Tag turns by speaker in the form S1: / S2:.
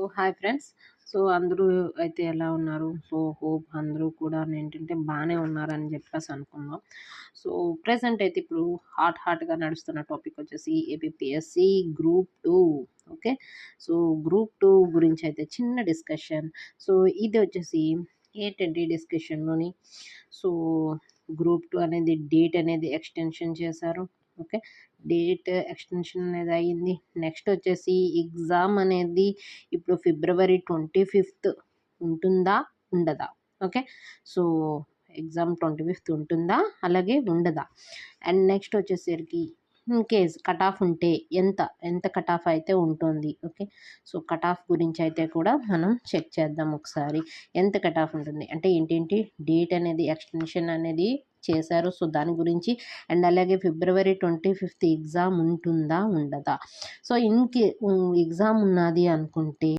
S1: Hi friends. అందరూ అయితే ఎలా ఉన్నారు? హోప్ అందరూ కూడా ఏంటంటే బానే ఉన్నారని జెప్పేసి అనుకుందాం. సో, ప్రెజెంట్ అయితే ఇప్పుడు హాట్‌గా నడుస్తున్న టాపిక్ వచ్చేసి APPSC group 2. Okay. So, group 2 గురించి అయితే చిన్న డిస్కషన్. సో, ఇది వచ్చేసి ఏంటంటే డిస్కషన్‌లోని సో, గ్రూప్ 2 అనేది డేట్ అనేది ఎక్స్‌టెన్షన్ చేశారు. ఓకే. డేట్ ఎక్స్‌టెన్షన్ అనేది అయింది. నెక్స్ట్ వచ్చేసి ఎగ్జామ్ అనేది ఇప్పుడు ఫిబ్రవరి 25థ్ ఉంటుందా? ఉండదా? ఓకే. సో, ఎగ్జామ్ 25థ్ ఉంటుందా? అలాగే ఉండదా? అండ్ నెక్స్ట్ వచ్చేసరికి ఇన్‌కేస్ కట్ ఆఫ్ ఉంటే ఎంత కట్ ఆఫ్ అయితే ఉంటుంది. ఓకే. సో, కట్ ఆఫ్ గురించి అయితే కూడా మనం చెక్ చేద్దాం ఒకసారి. ఎంత కట్ ఆఫ్ ఉంటుంది అంటే ఏంటేంటి డేట్ అనేది ఎక్స్‌టెన్షన్ అనేది చేశారు. సో, దాని గురించి అండ్ అలాగే ఫిబ్రవరి 25థ్ ఎగ్జామ్ ఉంటుందా? ఉండదా? సో, ఎగ్జామ్ ఉన్నది అనుకుంటే